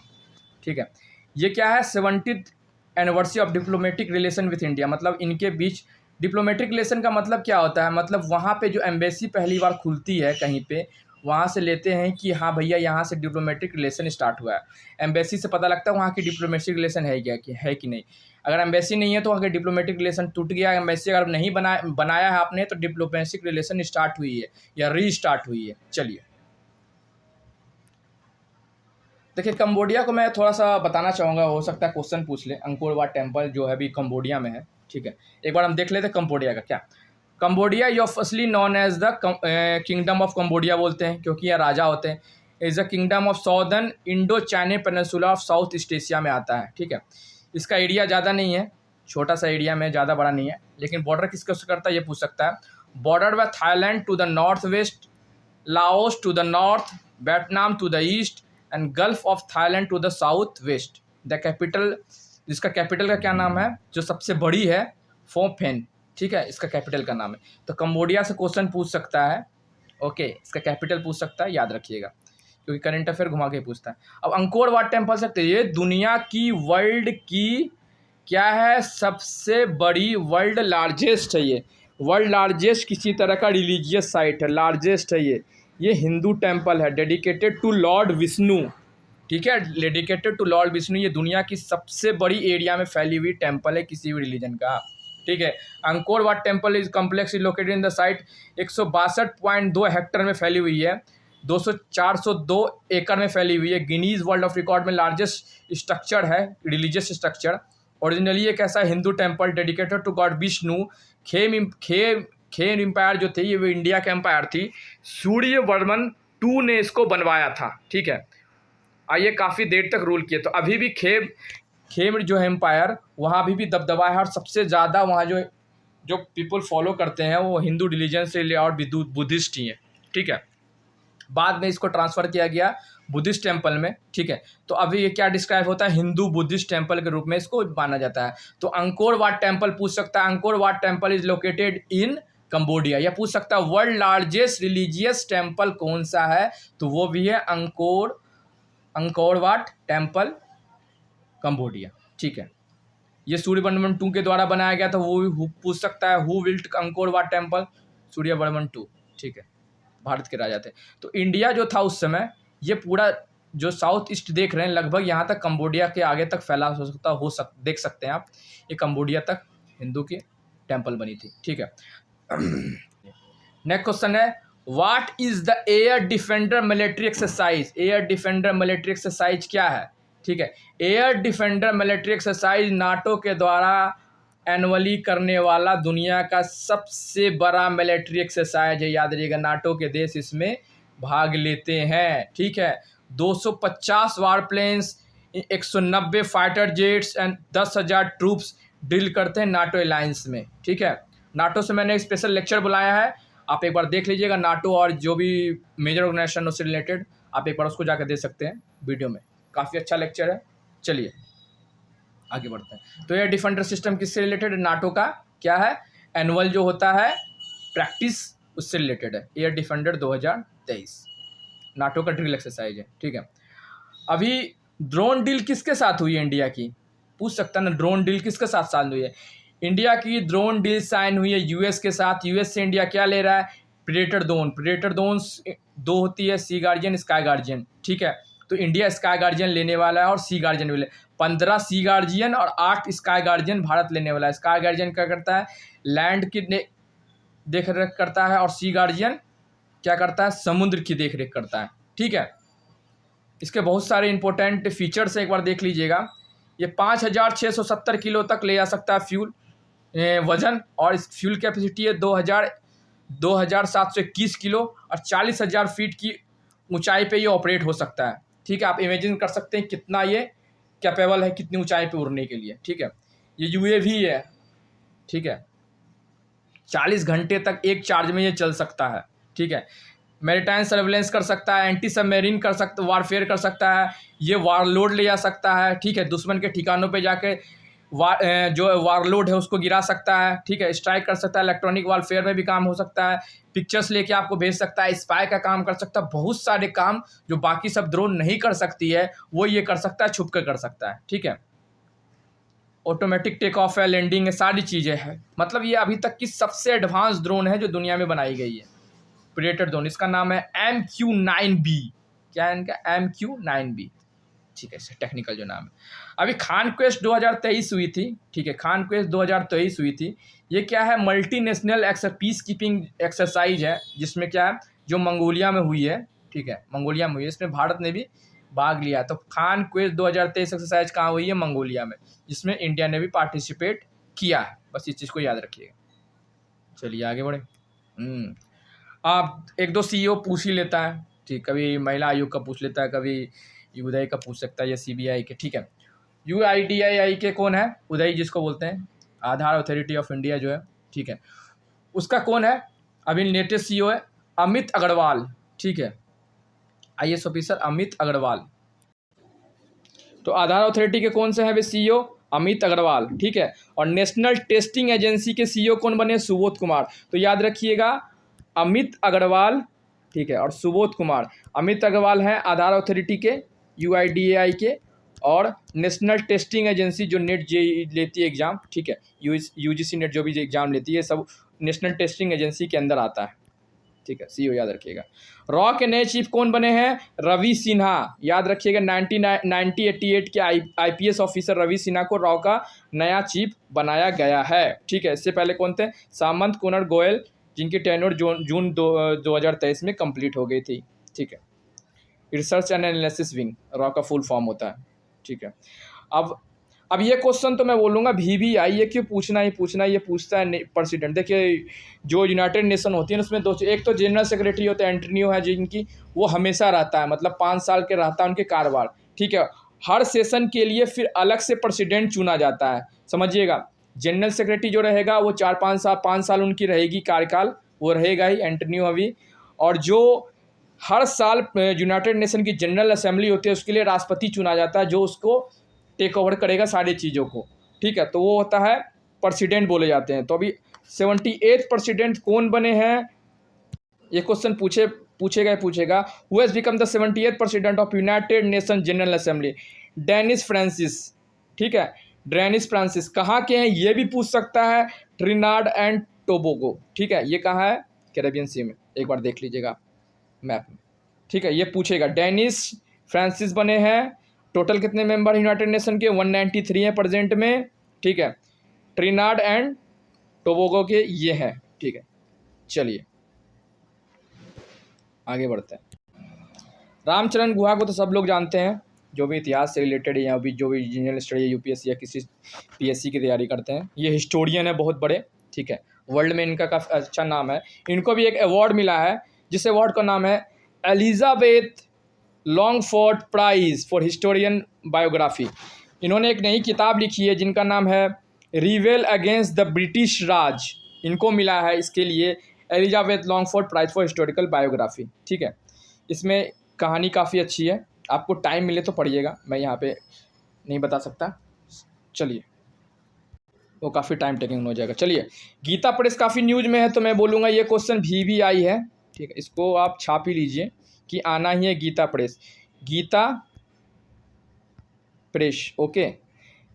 Speaker 1: ठीक है, ये क्या है? 70th anniversary of diplomatic relation with India. मतलब इनके बीच डिप्लोमेटिक रिलेशन का मतलब क्या होता है? मतलब वहाँ पे जो एम्बेसी पहली बार खुलती है कहीं पे, वहाँ से लेते हैं कि हाँ भैया यहाँ से डिप्लोमेटिक रिलेशन स्टार्ट हुआ है। एम्बेसी से पता लगता है वहाँ की डिप्लोमेटिक रिलेशन है क्या, कि है कि नहीं। अगर एम्बेसी नहीं है तो वहाँ के डिप्लोमेटिक रिलेशन टूट गया। एम्बेसी अगर नहीं बनाया है आपने तो डिप्लोमेटिक रिलेशन स्टार्ट हुई है या रीस्टार्ट हुई है। चलिए देखिए, कंबोडिया को मैं थोड़ा सा बताना चाहूँगा, हो सकता है क्वेश्चन पूछ ले। अंकोर वाट टेम्पल जो है अभी कंबोडिया में है। ठीक है, एक बार हम देख लेते हैं कंबोडिया का क्या। कंबोडिया ये officially known as the kingdom of Cambodia बोलते हैं, क्योंकि यह राजा होते हैं। Is the kingdom of southern Indo China peninsula of south east Asia में आता है। ठीक है, इसका एरिया ज़्यादा नहीं है, छोटा सा एरिया में, ज़्यादा बड़ा नहीं है। लेकिन बॉर्डर किसके से करता है ये पूछ सकता है। Border by Thailand to the north west, Laos to the north, Vietnam to the east and gulf of Thailand to the south west. The capital, जिसका कैपिटल का क्या नाम है, जो सबसे बड़ी है, फोमपेन। ठीक है, इसका कैपिटल का नाम है। तो कंबोडिया से क्वेश्चन पूछ सकता है। ओके, इसका कैपिटल पूछ सकता है, याद रखिएगा, क्योंकि करंट अफेयर घुमा के पूछता है। अब अंकोर वाट टेम्पल सकते, ये दुनिया की वर्ल्ड की क्या है? सबसे बड़ी, वर्ल्ड लार्जेस्ट है ये। वर्ल्ड लार्जेस्ट किसी तरह का रिलीजियस साइट है, लार्जेस्ट है ये हिंदू टेम्पल है, डेडिकेटेड टू लॉर्ड विष्णु। ठीक है, डेडिकेटेड टू लॉर्ड विष्णु। ये दुनिया की सबसे बड़ी एरिया में फैली हुई टेम्पल है किसी भी रिलीजन का। ठीक है, Angkor Wat temple is complex is located in the site 162.2 Hector में फैली हुई है, 402 एकड़ में फैली हुई है। गिनीज वर्ल्ड ऑफ रिकॉर्ड में लार्जेस्ट स्ट्रक्चर है, रिलीजियस स्ट्रक्चर। ओरिजिनली एक ऐसा Hindu temple dedicated to god Vishnu. Khmer empire जो थी, ये वो इंडिया का एम्पायर थी। सूर्यवर्मन 2 ने इसको बनवाया था। ठीक है, और ये काफ़ी देर तक रूल किए। तो अभी भी खेम जो है एम्पायर, वहाँ अभी भी दबदबा है, और सबसे ज़्यादा वहाँ जो पीपल फॉलो करते हैं वो हिंदू रिलीजन से और बुद्धिस्ट ही हैं। ठीक है, बाद में इसको ट्रांसफ़र किया गया बुद्धिस्ट टेम्पल में। ठीक है, तो अभी ये क्या डिस्क्राइब होता है? हिंदू बुद्धिस्ट टेम्पल के रूप में इसको माना जाता है। तो अंकोर वाट टेम्पल पूछ सकता है। Angkor Wat temple is located in Cambodia. या पूछ सकता है वर्ल्ड लार्जेस्ट रिलीजियस टेम्पल कौन सा है, तो वो भी है अंकोर वाट टेम्पल, कंबोडिया। ठीक है, ये सूर्यवर्मन 2 के द्वारा बनाया गया था। वो पूछ सकता है who built Angkor Wat temple? Suryavarman 2। ठीक है, भारत के राजा थे। तो इंडिया जो था उस समय, ये पूरा जो साउथ ईस्ट देख रहे हैं लगभग यहाँ तक, कंबोडिया के आगे तक फैला देख सकते हैं आप। ये कंबोडिया तक हिंदू की टेम्पल बनी थी। ठीक है, नेक्स्ट क्वेश्चन है what is the air defender military exercise? Air defender military exercise क्या है? ठीक है, air defender military exercise NATO के द्वारा एनुअली करने वाला दुनिया का सबसे बड़ा मिलिट्री एक्सरसाइज है। याद रखिएगा, नाटो के देश इसमें भाग लेते हैं। ठीक है, 250 war planes, 190 fighter jets and 10,000 troops drill करते हैं नाटो अलायंस में। ठीक है, नाटो से मैंने एक स्पेशल लेक्चर बुलाया है, आप एक बार देख लीजिएगा। नाटो और जो भी मेजर ऑर्गेनाइजेशन उससे रिलेटेड, आप एक बार उसको जाकर देख सकते हैं वीडियो में, काफ़ी अच्छा लेक्चर है। चलिए आगे बढ़ते हैं। तो एयर डिफेंडर सिस्टम किससे रिलेटेड है? नाटो का क्या है? एनुअल जो होता है प्रैक्टिस, उससे रिलेटेड है। एयर डिफेंडर 2023 नाटो का ड्रिल एक्सरसाइज है। ठीक है, अभी ड्रोन डील किसके साथ हुई है इंडिया की? पूछ सकता है ना, ड्रोन डील किसके साथ साइन हुई है? इंडिया की ड्रोन डील साइन हुई है यूएस के साथ। यूएस से इंडिया क्या ले रहा है? प्रेडेटर ड्रोन 2 होती है, सी गार्जियन, स्काई गार्जियन। ठीक है, तो इंडिया स्काई गार्जियन लेने वाला है और सी गार्जियन भी 15 सी गार्जियन और 8 स्काई गार्जियन भारत लेने वाला है। स्काई गार्जियन क्या करता है? लैंड की देख रेख करता है और सी गार्जियन क्या करता है, समुद्र की देख रेख करता है। ठीक है, इसके बहुत सारे इंपॉर्टेंट फीचर्स एक बार देख लीजिएगा। ये 5670 किलो तक ले जा सकता है फ्यूल वजन, और इस फ्यूल कैपेसिटी है 2721 किलो और 40,000 फीट की ऊंचाई पे ये ऑपरेट हो सकता है। ठीक है, आप इमेजिन कर सकते हैं कितना ये कैपेबल है, कितनी ऊंचाई पे उड़ने के लिए। ठीक है, ये यूएवी है। ठीक है, 40 घंटे तक एक चार्ज में ये चल सकता है। ठीक है, मैरीटाइम सर्वेलेंस कर सकता है, एंटी सबमरीन कर सकता, वारफेयर कर सकता है, ये वारलोड ले जा सकता है। ठीक है, दुश्मन के ठिकानों पे जाके जो वारलोड है उसको गिरा सकता है। ठीक है, स्ट्राइक कर सकता है, इलेक्ट्रॉनिक वारफेयर में भी काम हो सकता है, पिक्चर्स लेके आपको भेज सकता है, स्पाई का काम कर सकता है, बहुत सारे काम जो बाकी सब ड्रोन नहीं कर सकती है वो ये कर सकता है, छुप कर सकता है। ठीक है, ऑटोमेटिक टेक ऑफ है, लैंडिंग है, सारी चीज़ें हैं। मतलब ये अभी तक की सबसे एडवांस ड्रोन है जो दुनिया में बनाई गई है, प्रेडेटर ड्रोन। इसका नाम है MQ-9B। क्या है इनका? MQ-9B। ठीक है, टेक्निकल जो नाम है। अभी खान क्वेस्ट 2023 हुई थी। ठीक है, खान क्वेस्ट 2023 हुई थी। ये क्या है, मल्टीनेशनल पीस कीपिंग एक्सरसाइज है, जिसमें क्या है, जो मंगोलिया में हुई है। ठीक है, मंगोलिया में हुई है, इसमें भारत ने भी भाग लिया। तो खान क्वेस्ट 2023 एक्सरसाइज कहाँ हुई है? मंगोलिया में, जिसमें इंडिया ने भी पार्टिसिपेट किया है। बस इस चीज़ को याद रखिएगा। चलिए आगे बढ़े। आप एक दो CEO पूछ ही लेता है। ठीक, कभी महिला आयोग का पूछ लेता है, कभी उदय का पूछ सकता है, या CBI के। ठीक है, UIDAI के कौन है? उदय जिसको बोलते हैं, आधार अथॉरिटी ऑफ इंडिया जो है। ठीक है, उसका कौन है? अभी लेटेस्ट CEO है अमित अग्रवाल। ठीक है, IAS ऑफिसर अमित अग्रवाल। तो आधार अथॉरिटी के कौन से हैं वे CEO? अमित अग्रवाल। ठीक है, और नेशनल टेस्टिंग एजेंसी के CEO कौन बने? सुबोध कुमार। तो याद रखिएगा, अमित अग्रवाल, ठीक है, और सुबोध कुमार। अमित अग्रवाल हैं आधार अथॉरिटी के, UIDAI के, और नेशनल टेस्टिंग एजेंसी जो नेट JEE लेती है एग्ज़ाम। ठीक है, UGC नेट जो भी एग्ज़ाम लेती है सब नेशनल टेस्टिंग एजेंसी के अंदर आता है। ठीक है, CEO याद रखिएगा। रॉ के नए चीफ कौन बने हैं? रवि सिन्हा। याद रखिएगा, 1988 के IPS ऑफिसर रवि सिन्हा को रॉ का नया चीफ बनाया गया है। ठीक है, इससे पहले कौन थे? सामंत कुमार गोयल, जिनकी टेन्योर जून 2023 में कंप्लीट हो गई थी। ठीक है, research and analysis wing raw का फुल फॉर्म होता है। ठीक है, अब ये क्वेश्चन तो मैं बोलूँगा VBI, ये क्यों पूछना ही पूछना, ये पूछता है प्रेसिडेंट। देखिए, जो यूनाइटेड नेशन होती है ना, उसमें दो, एक तो जनरल सेक्रेटरी होता है, एंटोनियो है, जिनकी वो हमेशा रहता है, मतलब 5 साल के रहता है उनके कार्यकाल। ठीक है, हर सेशन के लिए फिर अलग से प्रेसिडेंट चुना जाता है, समझिएगा। जनरल सेक्रेटरी जो रहेगा वो 5 साल उनकी रहेगी कार्यकाल, वो रहेगा ही, एंटोनियो अभी। और जो हर साल यूनाइटेड नेशन की जनरल असेंबली होती है, उसके लिए राष्ट्रपति चुना जाता है, जो उसको टेक ओवर करेगा सारी चीज़ों को। ठीक है, तो वो होता है प्रेसिडेंट बोले जाते हैं। तो अभी 78 प्रेसिडेंट कौन बने हैं? ये क्वेश्चन पूछेगा। Who has become the 78th president of United Nation General Assembly? Dennis Francis. ठीक है, डेनिस फ्रांसिस कहाँ के हैं ये भी पूछ सकता है। Trinidad and Tobago. ठीक है, ये कहाँ है? कैरेबियन सी में, एक बार देख लीजिएगा मैप में। ठीक है, ये पूछेगा। डेनिस फ्रांसिस बने हैं। टोटल कितने मेंबर यूनाइटेड नेशन के? 193 हैं प्रेजेंट में। ठीक है, ट्रिनिडाद एंड टोबैगो के ये हैं। ठीक है, चलिए आगे बढ़ते हैं। रामचरण गुहा को तो सब लोग जानते हैं, जो भी इतिहास से रिलेटेड है या जो भी जनरल स्टडी या UPSC या किसी PSC की तैयारी करते हैं, ये हिस्टोरियन है बहुत बड़े। ठीक है, वर्ल्ड में इनका काफ़ी अच्छा नाम है। इनको भी एक अवार्ड मिला है, जिस अवार्ड का नाम है Elizabeth Longford prize for historian biography. इन्होंने एक नई किताब लिखी है जिनका नाम है रिवेल अगेंस्ट द ब्रिटिश राज। इनको मिला है इसके लिए Elizabeth Longford prize for historical biography. ठीक है, इसमें कहानी काफ़ी अच्छी है, आपको टाइम मिले तो पढ़िएगा, मैं यहाँ पे नहीं बता सकता। चलिए, वो काफ़ी टाइम टेकिंग हो जाएगा। चलिए, गीता प्रेस काफ़ी न्यूज़ में है, तो मैं बोलूँगा ये क्वेश्चन VBI है। ठीक है, इसको आप छाप ही लीजिए कि आना ही है Gita press. Gita press, okay.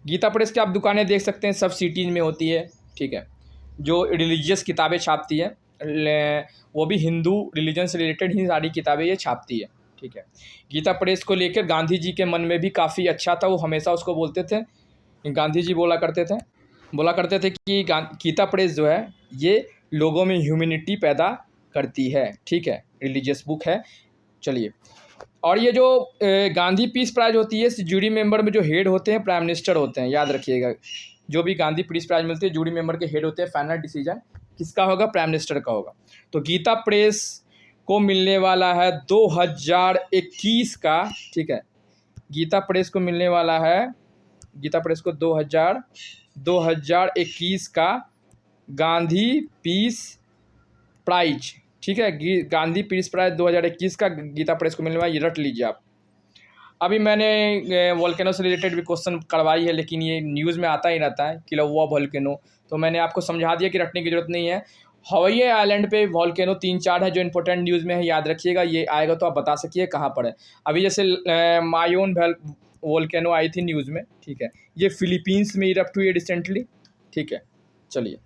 Speaker 1: Gita press की आप दुकानें देख सकते हैं, सब सिटीज़ में होती है। ठीक है, जो रिलीजियस किताबें छापती है, वो भी हिंदू रिलीजन से रिलेटेड ही सारी किताबें ये छापती है। ठीक है, गीता प्रेस को लेकर गांधी जी के मन में भी काफ़ी अच्छा था, वो हमेशा उसको बोलते थे, गांधी जी बोला करते थे कि गीता प्रेस जो है ये लोगों में ह्यूमैनिटी पैदा करती है, ठीक है, रिलीजियस बुक है। चलिए, और ये जो गांधी पीस प्राइज होती है, इस जूरी मेंबर में जो हेड होते हैं प्राइम मिनिस्टर होते हैं, याद रखिएगा। जो भी गांधी पीस प्राइज मिलती है, जूरी मेंबर के हेड होते हैं, फाइनल डिसीजन किसका होगा? प्राइम मिनिस्टर का होगा। तो गीता प्रेस को मिलने वाला है 2021 का, ठीक है, गीता प्रेस को मिलने वाला है, गीता प्रेस को 2021 का गांधी पीस प्राइज, ठीक है, गांधी पीस प्राइज 2021 का गीता प्रेस को मिलने वाला, ये रट लीजिए आप। अभी मैंने वोल्केनो से रिलेटेड भी क्वेश्चन करवाई है, लेकिन ये न्यूज़ में आता ही रहता है किलौआ वोल्केनो, तो मैंने आपको समझा दिया कि रटने की जरूरत नहीं है। हवाई आइलैंड पे वोल्केनो 3-4 है जो इंपॉर्टेंट न्यूज़ में है, याद रखिएगा, ये आएगा तो आप बता सकिए कहाँ पर है। अभी जैसे मायोन वोल्केनो आई थी न्यूज़ में, ठीक है, ये फिलीपींस में इरप्ट हुई है रिसेंटली, ठीक है। चलिए,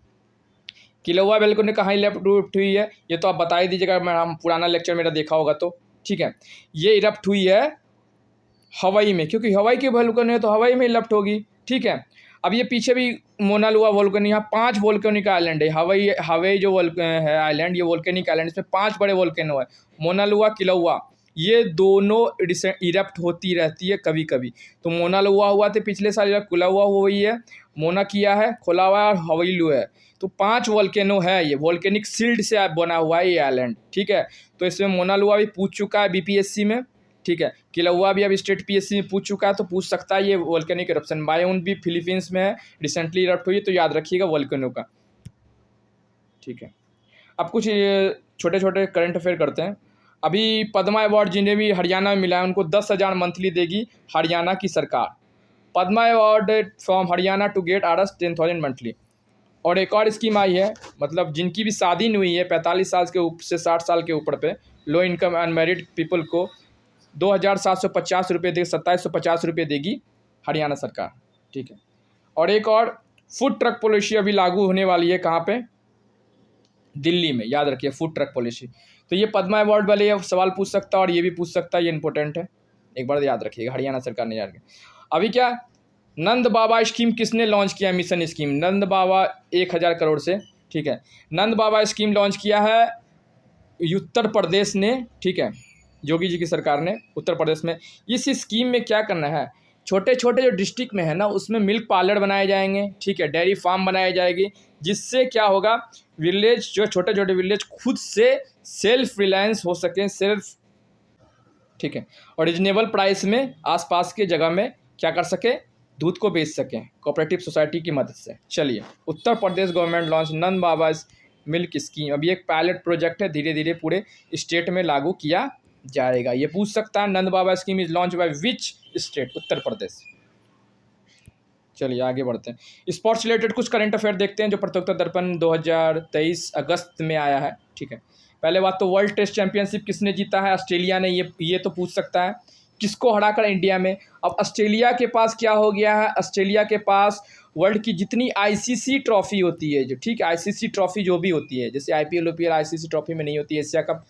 Speaker 1: किलौआ वोल्केनो कहाँ इरप्ट हुई है, ये तो आप बता ही दीजिएगा, मैं हम पुराना लेक्चर मेरा देखा होगा तो, ठीक है। ये इरप्ट हुई है हवाई में, क्योंकि हवाई की वोल्केनो है तो हवाई में इरप्ट होगी, ठीक है। अब ये पीछे भी मोनालुआ वोल्केनो, यहाँ 5 वोल्केनिक आइलैंड है। हवाई जो है आइलैंड, ये वोल्केनिक आइलैंड, इसमें 5 बड़े वोल्केनो है, मोनालुआ, किलौआ, ये दोनों इरप्ट होती रहती है कभी कभी। तो मोनालुआ हुआ तो पिछले साल, किलौआ हुई है, मोना किया है, खोला हुआ है, और हवाईलू है। तो 5 वोल्केनो है, ये वोल्केनिक सिल्ड से बना हुआ है ये आइलैंड, ठीक है। तो इसमें मोनालुआ भी पूछ चुका है बीपीएससी में, ठीक है, किलौआ भी अभी स्टेट पीएससी में पूछ चुका है, तो पूछ सकता है ये वोल्केनिक इरप्शन। मायोन भी फिलीपींस में है, रिसेंटली इरप्ट हुई, तो याद रखिएगा वोल्केनो का, ठीक है। अब कुछ छोटे छोटे करंट अफेयर करते हैं। अभी पद्मा अवार्ड जिन्हें भी हरियाणा में मिला है, उनको 10,000 मंथली देगी हरियाणा की सरकार। Padma award from Haryana to get RS 10,000 monthly. और एक और स्कीम आई है, मतलब जिनकी भी शादी नहीं हुई है 45 साल के ऊपर से 60 साल के ऊपर पे, लो इनकम अनमैरिड पीपल को 2,750 रुपये देगी, 2,750 रुपये देगी हरियाणा सरकार, ठीक है। और एक और फूड ट्रक पॉलिसी अभी लागू होने वाली है, कहाँ पे? दिल्ली में, याद रखिए, फूड ट्रक पॉलिसी। तो ये पद्मा अवार्ड वाले ये सवाल पूछ सकता है और ये भी पूछ सकता है, ये इंपॉर्टेंट है, एक बार याद रखिएगा, हरियाणा सरकार ने याद रखिए। अभी क्या नंद बाबा स्कीम किसने लॉन्च किया? मिशन स्कीम, नंद बाबा 1,000 करोड़ से, ठीक है, नंद बाबा स्कीम लॉन्च किया है उत्तर प्रदेश ने, ठीक है, योगी जी की सरकार ने उत्तर प्रदेश में। इस स्कीम में क्या करना है, छोटे छोटे जो डिस्ट्रिक्ट में है ना, उसमें मिल्क पार्लर बनाए जाएंगे, ठीक है, डेयरी फार्म बनाए जाएगी, जिससे क्या होगा, विलेज जो छोटे छोटे विलेज खुद से सेल्फ रिलायंस हो सकें, सेल्फ, ठीक है, और रिजनेबल प्राइस में आसपास के जगह में क्या कर सके, दूध को बेच सकें कोऑपरेटिव सोसाइटी की मदद से। चलिए, उत्तर प्रदेश गवर्नमेंट लॉन्च नंद बाबा मिल्क स्कीम। अभी एक पायलट प्रोजेक्ट है, धीरे धीरे पूरे स्टेट में लागू किया जाएगा। ये पूछ सकता है, Nand Baba scheme is launch by which state? Uttar Pradesh. चलिए आगे बढ़ते हैं। स्पोर्ट्स रिलेटेड कुछ करंट अफेयर देखते हैं जो प्रत्युत्तर दर्पण 2023 अगस्त में आया है, ठीक है। पहले बात तो वर्ल्ड टेस्ट चैंपियनशिप किसने जीता है? ऑस्ट्रेलिया ने। ये तो पूछ सकता है, किसको हराकर इंडिया में। अब ऑस्ट्रेलिया के पास क्या हो गया है, ऑस्ट्रेलिया के पास वर्ल्ड की जितनी आईसीसी ट्रॉफी होती है, जो, ठीक है, आईसीसी ट्रॉफी जो भी होती है, जैसे आईपीएल ओपीएल आईसीसी ट्रॉफी में नहीं होती है, एशिया कप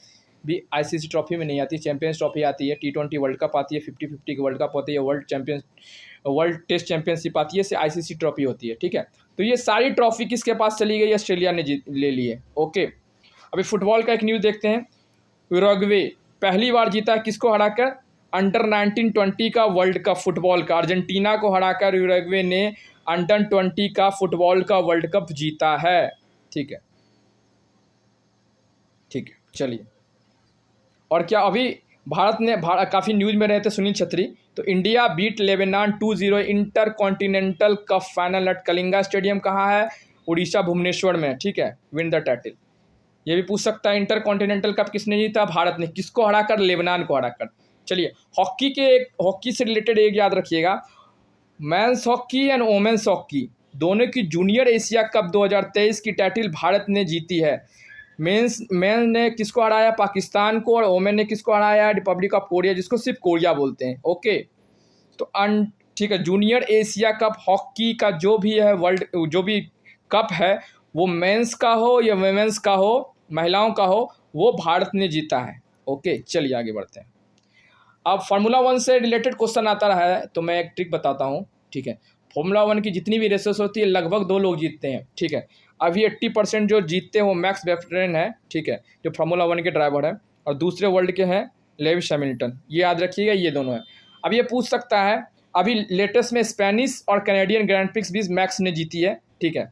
Speaker 1: भी आईसीसी ट्रॉफी में नहीं आती, चैंपियंस ट्रॉफी आती है, T20 वर्ल्ड कप आती है, 50-50 की वर्ल्ड कप होती है, वर्ल्ड टेस्ट चैंपियनशिप आती है, से आईसीसी ट्रॉफी होती है, ठीक है। तो ये सारी ट्रॉफी किसके पास चली गई? ऑस्ट्रेलिया ने ले ली है, ओके। अभी फुटबॉल का एक न्यूज़ देखते हैं। उरुग्वे पहली बार जीता, किसको हराकर? अंडर 19-20 का वर्ल्ड कप फुटबॉल का। अर्जेंटीना को हराकर उरुग्वे ने अंडर 20 का फुटबॉल का वर्ल्ड कप जीता है, ठीक है, ठीक है। चलिए, और क्या अभी भारत ने काफ़ी न्यूज़ में रहे थे सुनील छेत्री, तो India beat Lebanon 2-0 inter continental cup final at Kalinga stadium. कहाँ है? उड़ीसा, भुवनेश्वर में, ठीक है, विन द टाइटल। ये भी पूछ सकता है, इंटर कॉन्टिनेंटल कप किसने जीता? भारत ने। किसको हराकर? लेबनान को हराकर। चलिए, हॉकी से रिलेटेड एक याद रखिएगा, men's hockey and women's hockey दोनों की जूनियर एशिया कप 2023 की टाइटल भारत ने जीती है। मेन ने किसको हराया? पाकिस्तान को। और वोमेन ने किसको हराया? रिपब्लिक ऑफ कोरिया, जिसको सिर्फ कोरिया बोलते हैं, ओके। तो ठीक है, जूनियर एशिया कप हॉकी का जो भी है वर्ल्ड, जो भी कप है, वो मेंस का हो या वुमेन्स का हो, महिलाओं का हो, वो भारत ने जीता है, ओके। चलिए आगे बढ़ते हैं। अब फार्मूला 1 से रिलेटेड क्वेश्चन आता रहा है, तो मैं एक ट्रिक बताता हूँ, ठीक है। फार्मूला 1 की जितनी भी रेसेस होती है लगभग 2 लोग जीतते हैं, ठीक है। अभी 80% जो जीतते हैं वो मैक्स वेस्टरन है, ठीक है, जो फार्मूला 1 के ड्राइवर है, और दूसरे वर्ल्ड के हैं लेविस हैमिल्टन। ये याद रखिएगा, ये दोनों हैं। अब ये पूछ सकता है अभी लेटेस्ट में स्पेनिश और कैनेडियन ग्रैंड प्रिक्स भी मैक्स ने जीती है, ठीक है,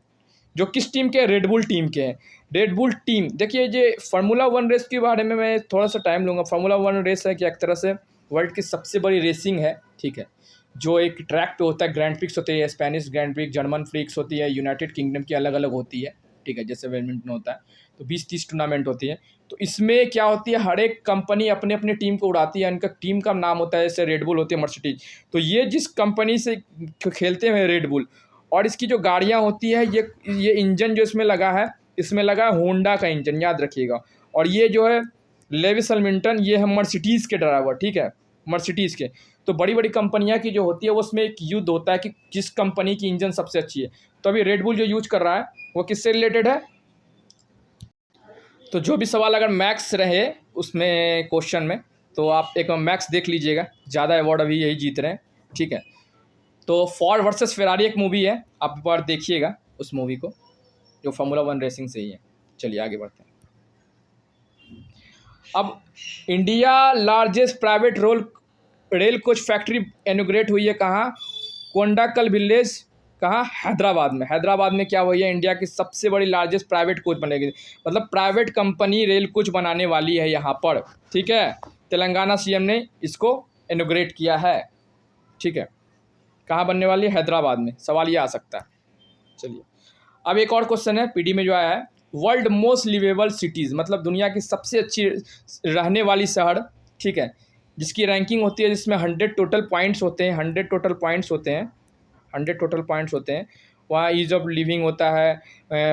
Speaker 1: जो किस टीम के? रेडबुल टीम के हैं। रेडबुल टीम, देखिए ये फार्मूला 1 रेस के बारे में मैं थोड़ा सा टाइम लूँगा। फार्मूला 1 रेस है कि एक तरह से वर्ल्ड की सबसे बड़ी रेसिंग है, ठीक है, जो एक ट्रैक पे होता है। ग्रैंड प्रिक्स होती है, Spanish grand prix, German prix होती है, यूनाइटेड किंगडम की अलग अलग होती है, ठीक है, जैसे बैडमिंटन होता है। तो 20-30 टूर्नामेंट होती है। तो इसमें क्या होती है, हर एक कंपनी अपने अपने टीम को उड़ाती है, इनका टीम का नाम होता है, जैसे रेडबुल होती है, मर्सिडीज। तो ये जिस कंपनी से खेलते हैं रेडबुल, और इसकी जो गाड़ियाँ होती है, ये इंजन जो इसमें लगा है, इसमें लगा है होंडा का इंजन, याद रखिएगा। और ये जो है लेविस हैमिल्टन, ये है मर्सिडीज़ के ड्राइवर, ठीक है, मर्सिडीज़ के। तो बड़ी बड़ी कंपनियां की जो होती है उसमें एक युद्ध होता है कि किस कंपनी की इंजन सबसे अच्छी है। तो अभी रेडबुल जो यूज कर रहा है वो किससे रिलेटेड है? तो जो भी सवाल अगर मैक्स रहे उसमें क्वेश्चन में, तो आप एक मैक्स देख लीजिएगा, ज़्यादा अवार्ड अभी यही जीत रहे हैं, ठीक है। तो फोर्ड वर्सेस फेरारी एक मूवी है, आप एक बार देखिएगा उस मूवी को, जो फार्मूला 1 रेसिंग से ही है। चलिए आगे बढ़ते हैं। अब India largest private rail coach factory inaugurate हुई है कहाँ? कोंडाकल विलेज, कहाँ? हैदराबाद में। हैदराबाद में क्या हुई है? इंडिया की सबसे बड़ी लार्जेस्ट प्राइवेट कोच बनेगी, मतलब प्राइवेट कंपनी रेल कोच बनाने वाली है यहाँ पर, ठीक है। तेलंगाना सीएम ने इसको इनॉग्रेट किया है, ठीक है। कहाँ बनने वाली है? हैदराबाद में। सवाल ये आ सकता है। चलिए अब एक और क्वेश्चन है पीडी में जो आया है, वर्ल्ड मोस्ट लिवेबल सिटीज़, मतलब दुनिया की सबसे अच्छी रहने वाली शहर, ठीक है, जिसकी रैंकिंग होती है, जिसमें 100 टोटल पॉइंट्स होते हैं, 100 टोटल पॉइंट्स होते हैं, 100 टोटल पॉइंट्स होते हैं। वहाँ ईज़ ऑफ लिविंग होता है,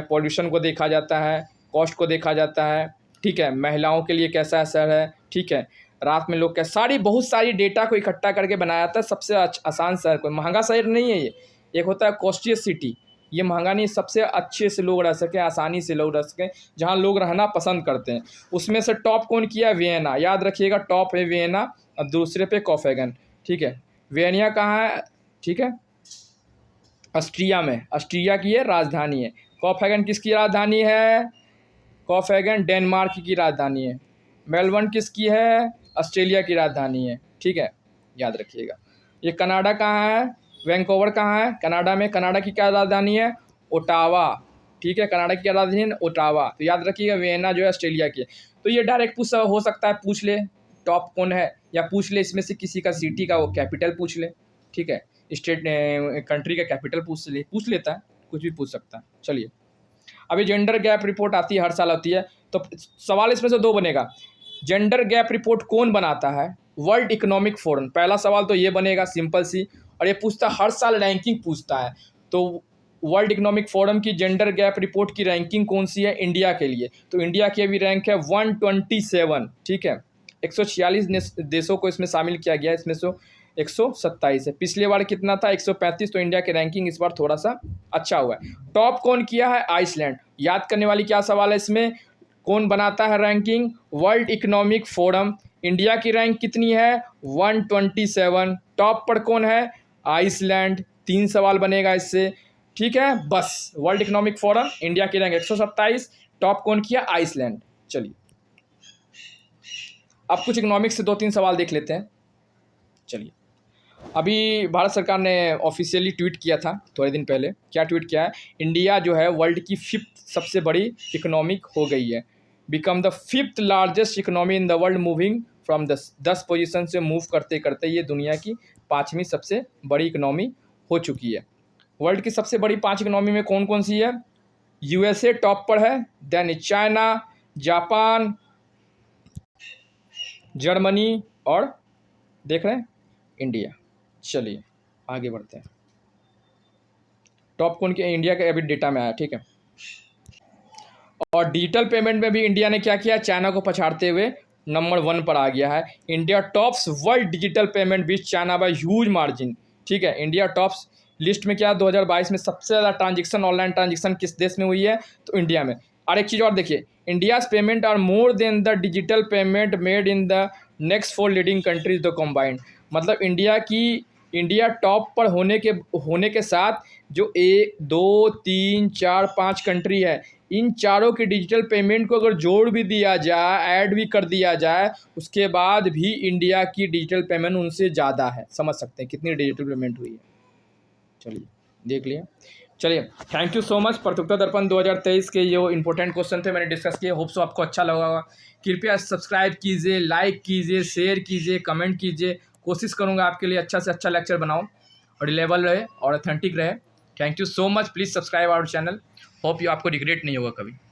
Speaker 1: पॉल्यूशन को देखा जाता है, कॉस्ट को देखा जाता है, ठीक है, महिलाओं के लिए कैसा शहर है, ठीक है, रात में लोग क्या, बहुत सारी डेटा को इकट्ठा करके बनाया जाता है। सबसे आसान शहर, कोई महंगा शहर नहीं है ये। एक होता है कॉस्टियस सिटी, ये महंगा नहीं, सबसे अच्छे से लोग रह सकें, आसानी से लोग रह सकें, जहाँ लोग रहना पसंद करते हैं। उसमें से टॉप कौन किया? वियना, याद रखिएगा, टॉप है वियना, और दूसरे पे कोपेनहेगन, ठीक है। वियना कहाँ है? ठीक है, ऑस्ट्रिया में, ऑस्ट्रिया की ये राजधानी है। कोपेनहेगन किसकी राजधानी है? कोपेनहेगन डेनमार्क की राजधानी है। मेलबर्न किसकी है? ऑस्ट्रेलिया की राजधानी है, ठीक है, याद रखिएगा। ये कनाडा कहाँ है? वैंकूवर कहाँ है? कनाडा में। कनाडा की क्या राजधानी है? ओटावा, ठीक है, कनाडा की क्या राजधानी है? ओटावा। तो याद रखिएगा वियना जो है ऑस्ट्रेलिया की है। तो ये डायरेक्ट पूछ हो सकता है, पूछ ले टॉप कौन है, या पूछ ले इसमें से किसी का सिटी का वो कैपिटल पूछ ले, ठीक है, स्टेट कंट्री का कैपिटल पूछ लेता है, कुछ भी पूछ सकता है। चलिए अभी जेंडर गैप रिपोर्ट आती है, हर साल आती है। तो सवाल इसमें से दो बनेगा, जेंडर गैप रिपोर्ट कौन बनाता है? World economic forum. पहला सवाल तो ये बनेगा, सिंपल सी, और ये पूछता हर साल रैंकिंग पूछता है। तो वर्ल्ड इकोनॉमिक फोरम की जेंडर गैप रिपोर्ट की रैंकिंग कौन सी है? इंडिया के लिए। तो इंडिया की अभी रैंक है 127, ठीक है, 146 देशों को इसमें शामिल किया गया, इसमें से 127 है। पिछले बार कितना था? 135। तो इंडिया की रैंकिंग इस बार थोड़ा सा अच्छा हुआ है। टॉप कौन किया है? आइसलैंड। याद करने वाली क्या सवाल है इसमें, कौन बनाता है ranking? World economic forum. India की रैंक कितनी है? 127। टॉप पर कौन है? आइसलैंड। 3 सवाल बनेगा इससे, ठीक है, बस। वर्ल्ड इकोनॉमिक फोरम, इंडिया की रैंक 127, टॉप कौन किया? आइसलैंड। चलिए अब कुछ इकोनॉमिक्स से 2-3 सवाल देख लेते हैं। चलिए अभी भारत सरकार ने ऑफिशियली ट्वीट किया था थोड़े दिन पहले। क्या ट्वीट किया है? इंडिया जो है वर्ल्ड की 5th सबसे बड़ी इकोनॉमिक हो गई है, become the 5th largest economy in the world, moving from 10 position से मूव करते करते ये दुनिया की 5वीं सबसे बड़ी इकोनॉमी हो चुकी है। वर्ल्ड की सबसे बड़ी 5 इकोनॉमी में कौन कौन सी है? यूएसए टॉप पर है, देन चाइना, जापान, जर्मनी, और देख रहे हैं इंडिया। चलिए आगे बढ़ते हैं। टॉप कौन के? इंडिया के अभी डेटा में आया, ठीक है। और डिजिटल पेमेंट में भी इंडिया ने क्या किया? चाइना को पछाड़ते हुए नंबर 1 पर आ गया है। India tops world digital payment बीच चाइना बाय ह्यूज मार्जिन, ठीक है। इंडिया टॉप्स लिस्ट में क्या? 2022 में सबसे ज़्यादा ट्रांजेक्शन, ऑनलाइन ट्रांजेक्शन किस देश में हुई है? तो इंडिया में। और एक चीज़ और देखिए, India's payment are more than the digital payment made in the next 4 leading countries the combined. मतलब इंडिया की इंडिया टॉप पर होने के साथ जो 1 2 3 4 5 कंट्री है, इन चारों के डिजिटल पेमेंट को अगर जोड़ भी दिया जाए, ऐड भी कर दिया जाए, उसके बाद भी इंडिया की डिजिटल पेमेंट उनसे ज़्यादा है। समझ सकते हैं कितनी डिजिटल पेमेंट हुई है। चलिए देख लिया। चलिए थैंक यू सो मच। प्रतियोगिता दर्पण 2023 के जो इंपॉर्टेंट क्वेश्चन थे मैंने डिस्कस किए। होप सो आपको अच्छा लगा होगा। कृपया सब्सक्राइब कीजिए, लाइक कीजिए, शेयर कीजिए, कमेंट कीजिए। कोशिश करूँगा आपके लिए अच्छा से अच्छा लेक्चर बनाऊँ और रिलेबल रहे और ऑथेंटिक रहे। Thank you so much. Please subscribe our channel. Hope you आपको रिग्रेट नहीं होगा कभी।